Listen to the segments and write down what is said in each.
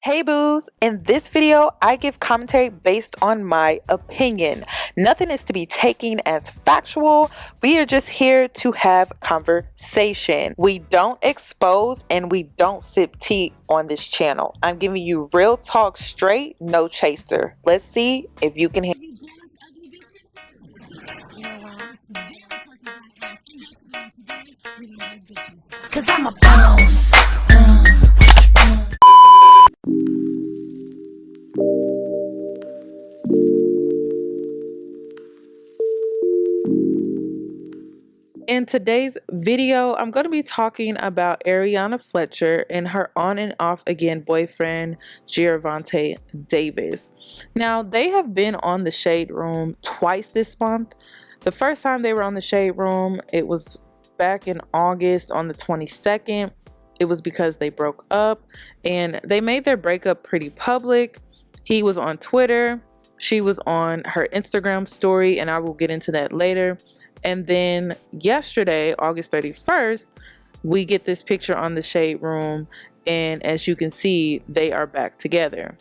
Hey boos, in this video I give commentary based on my opinion. Nothing is to be taken as factual. We are just here to have conversation. We don't expose and we don't sip tea on this channel. I'm giving you real talk straight, no chaser. Let's see if you can hear. Cause I'm a boss. In today's video, I'm going to be talking about Ariana Fletcher and her on and off again boyfriend, Gervonta Davis. Now, they have been on the Shade Room twice this month. The first time they were on the Shade Room, it was back in August on the 22nd. It was because they broke up and they made their breakup pretty public. He was on Twitter. She was on her Instagram story, and I will get into that later. And then yesterday, August 31st, we get this picture on the Shade Room, and as you can see, they are back together.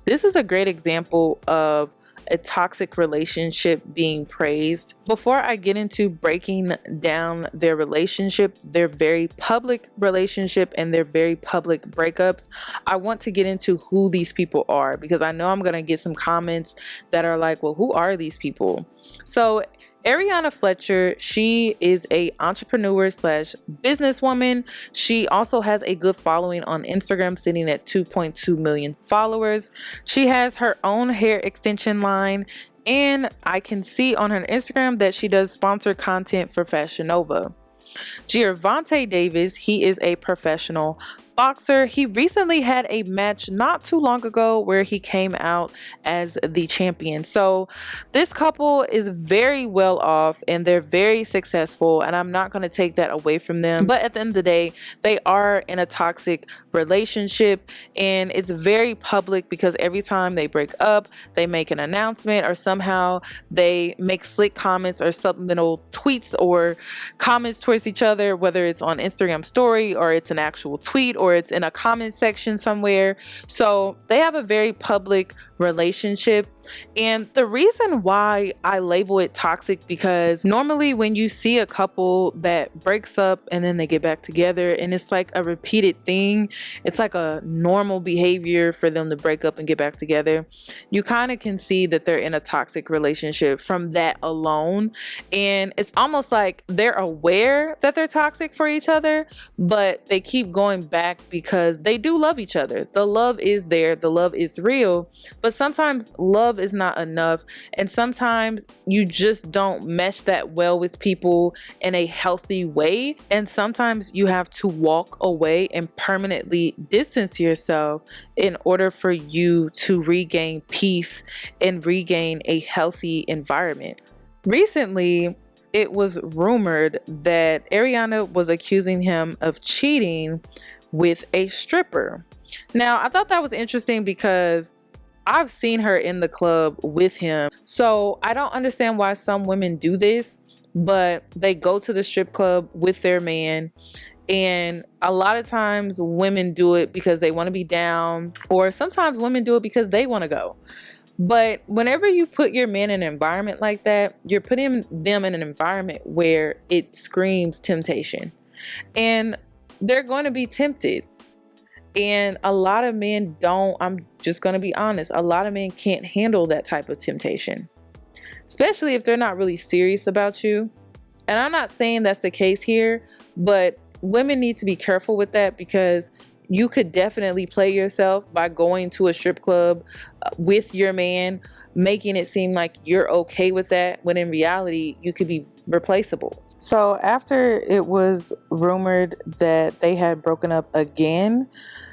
This is a great example of a toxic relationship being praised. Before I get into breaking down their relationship, their very public relationship and their very public breakups, I want to get into who these people are, because I know I'm going to get some comments that are like, well, who are these people? So Ariana Fletcher, she is a entrepreneur slash businesswoman. She also has a good following on Instagram, sitting at 2.2 million followers. She has her own hair extension line, and I can see on her Instagram that she does sponsored content for Fashion Nova. Gervonta Davis, he is a professional boxer. He recently had a match not too long ago where he came out as the champion. So this couple is very well off and they're very successful, and I'm not going to take that away from them. But at the end of the day, they are in a toxic relationship, and it's very public because every time they break up, they make an announcement or somehow they make slick comments or subliminal tweets or comments towards each other, whether it's on Instagram story or it's an actual tweet or it's in a comment section somewhere. So they have a very public relationship. And the reason why I label it toxic, because normally when you see a couple that breaks up and then they get back together and it's like a repeated thing, it's like a normal behavior for them to break up and get back together, you kind of can see that they're in a toxic relationship from that alone. And it's almost like they're aware that they're toxic for each other, but they keep going back because they do love each other. The love is there, the love is real, but sometimes love is not enough, and sometimes you just don't mesh that well with people in a healthy way, and sometimes you have to walk away and permanently distance yourself in order for you to regain peace and regain a healthy environment. Recently, it was rumored that Ariana was accusing him of cheating with a stripper. Now, I thought that was interesting because I've seen her in the club with him. So I don't understand why some women do this, but they go to the strip club with their man. And a lot of times women do it because they want to be down, or sometimes women do it because they want to go. But whenever you put your man in an environment like that, you're putting them in an environment where it screams temptation. And they're going to be tempted. And a lot of men don't, I'm just going to be honest, a lot of men can't handle that type of temptation, especially if they're not really serious about you. And I'm not saying that's the case here, but women need to be careful with that, because you could definitely play yourself by going to a strip club with your man, making it seem like you're okay with that, when in reality, you could be replaceable. So after it was rumored that they had broken up again,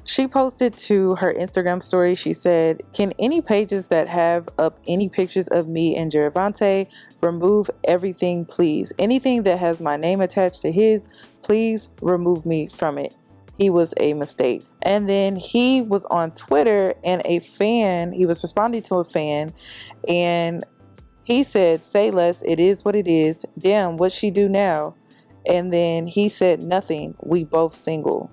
she posted to her Instagram story, she said, "Can any pages that have up any pictures of me and Gervonta remove everything, please? Anything that has my name attached to his, please remove me from it. He was a mistake." And then he was on Twitter, and he was responding to a fan, and he said, "Say less, it is what it is. Damn, what she do now?" And then he said, "Nothing, we both single."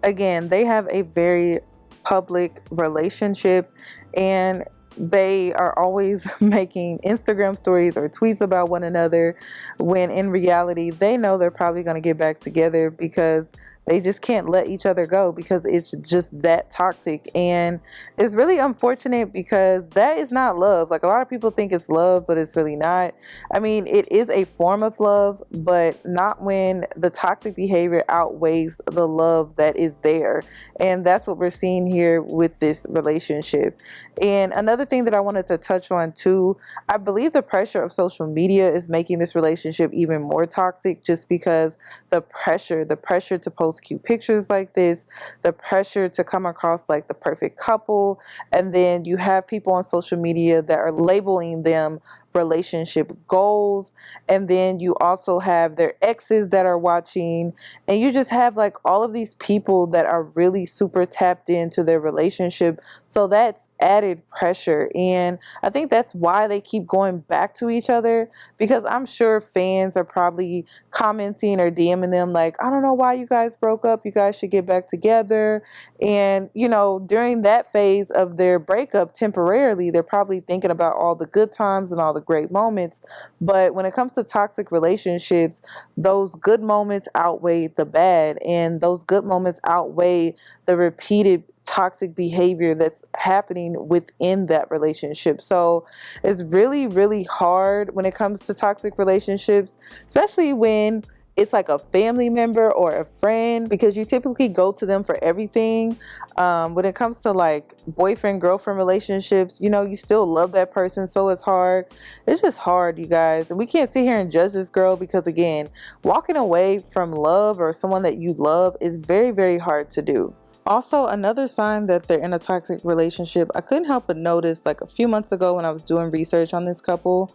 Again, they have a very public relationship, and they are always making Instagram stories or tweets about one another, when in reality they know they're probably going to get back together, because they just can't let each other go, because it's just that toxic. And it's really unfortunate, because that is not love. Like, a lot of people think it's love, but it's really not. I mean, it is a form of love, but not when the toxic behavior outweighs the love that is there. And that's what we're seeing here with this relationship. And another thing that I wanted to touch on too, I believe the pressure of social media is making this relationship even more toxic, just because the pressure to post cute pictures like this, the pressure to come across like the perfect couple, and then you have people on social media that are labeling them relationship goals, and then you also have their exes that are watching, and you just have like all of these people that are really super tapped into their relationship. So that's added pressure, and I think that's why they keep going back to each other, because I'm sure fans are probably commenting or DMing them like, I don't know why you guys broke up, you guys should get back together. And during that phase of their breakup, temporarily they're probably thinking about all the good times and all the great moments. But when it comes to toxic relationships, those good moments outweigh the bad, and those good moments outweigh the repeated toxic behavior that's happening within that relationship. So it's really, really hard when it comes to toxic relationships, especially when it's like a family member or a friend, because you typically go to them for everything. When it comes to like boyfriend girlfriend relationships, you still love that person, so it's hard. It's just hard, you guys, and we can't sit here and judge this girl, because again, walking away from love or someone that you love is very, very hard to do. Also, another sign that they're in a toxic relationship, I couldn't help but notice, like a few months ago when I was doing research on this couple,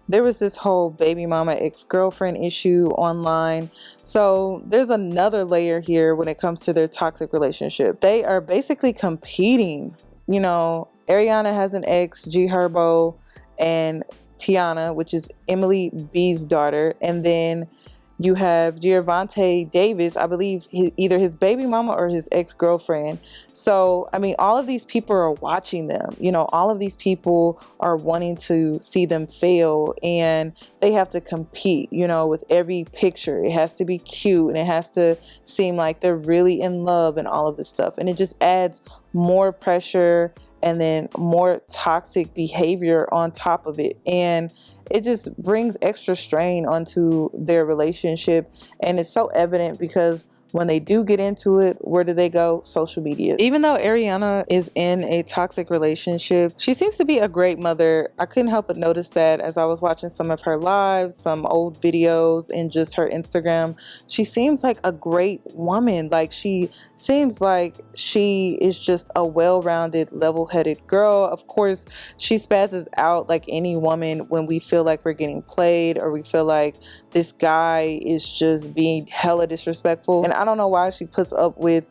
there was this whole baby mama ex-girlfriend issue online. So there's another layer here when it comes to their toxic relationship. They are basically competing. Ariana has an ex, Gherbo, and Tiana, which is Emily B's daughter, and then you have Gervonta Davis, I believe either his baby mama or his ex-girlfriend. So, I mean, all of these people are watching them. All of these people are wanting to see them fail, and they have to compete, with every picture. It has to be cute, and it has to seem like they're really in love and all of this stuff. And it just adds more pressure and then more toxic behavior on top of it. And it just brings extra strain onto their relationship. And it's so evident because when they do get into it, where do they go? Social media. Even though Ariana is in a toxic relationship, she seems to be a great mother. I couldn't help but notice that as I was watching some of her lives, some old videos, and just her Instagram. She seems like a great woman. Like, she seems like she is just a well-rounded, level-headed girl. Of course, she spazzes out like any woman when we feel like we're getting played, or we feel like this guy is just being hella disrespectful. And I don't know why she puts up with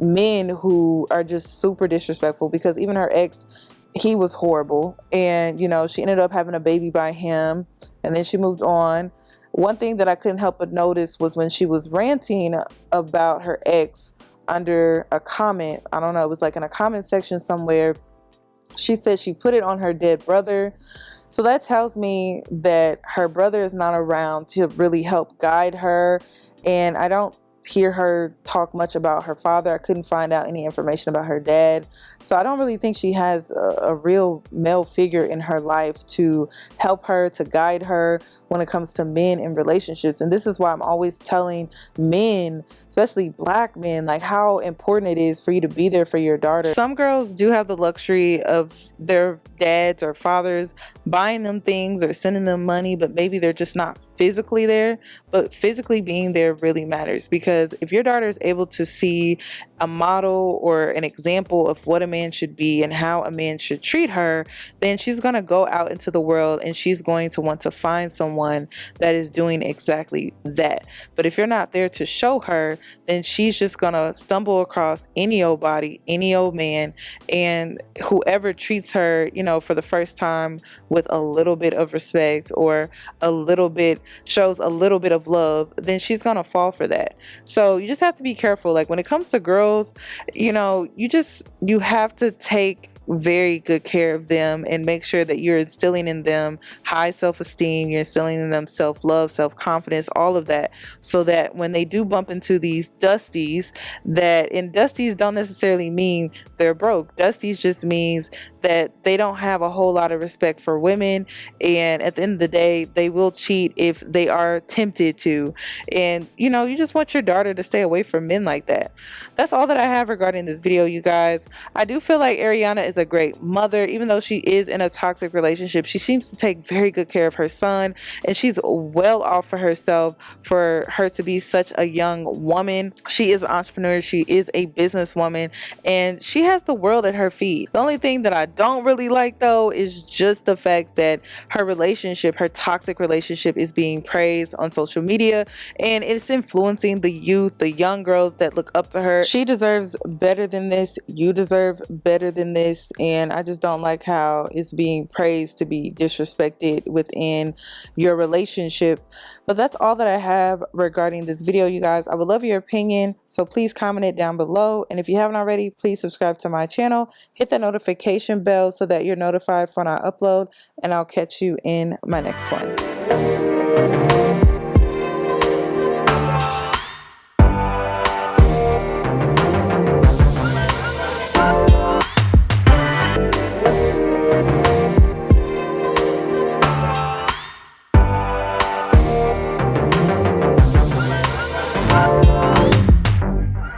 men who are just super disrespectful, because even her ex, he was horrible. And, she ended up having a baby by him, and then she moved on. One thing that I couldn't help but notice was when she was ranting about her ex under a comment, I don't know, it was like in a comment section somewhere, she said she put it on her dead brother. So that tells me that her brother is not around to really help guide her. And I don't hear her talk much about her father. I couldn't find out any information about her dad. So I don't really think she has a real male figure in her life to help her, to guide her when it comes to men in relationships. And this is why I'm always telling men, especially black men, like how important it is for you to be there for your daughter. Some girls do have the luxury of their dads or fathers buying them things or sending them money, but maybe they're just not physically there. But physically being there really matters, because if your daughter is able to see a model or an example of what a man should be and how a man should treat her, then she's going to go out into the world and she's going to want to find someone that is doing exactly that. But if you're not there to show her, then she's just going to stumble across any old body, any old man, and whoever treats her, for the first time with a little bit of respect or shows a little bit of love, then she's going to fall for that. So you just have to be careful. Like when it comes to girls, you have to take very good care of them and make sure that you're instilling in them high self-esteem, you're instilling in them self-love, self-confidence, all of that, so that when they do bump into these dusties, and dusties don't necessarily mean they're broke. Dusties just means that they don't have a whole lot of respect for women, and at the end of the day they will cheat if they are tempted to. And you just want your daughter to stay away from men like that. That's all that I have regarding this video, you guys. I do feel like Ariana is a great mother. Even though she is in a toxic relationship, she seems to take very good care of her son, and she's well off for herself for her to be such a young woman. She is an entrepreneur, she is a businesswoman, and she has the world at her feet. The only thing that I don't really like though is just the fact that her toxic relationship is being praised on social media, and it's influencing the youth, the young girls that look up to her. She deserves better than this. You deserve better than this. And I just don't like how it's being praised to be disrespected within your relationship. But that's all that I have regarding this video, you guys. I would love your opinion, so please comment it down below. And if you haven't already, please subscribe to my channel. Hit that notification bell so that you're notified when I upload, and I'll catch you in my next one.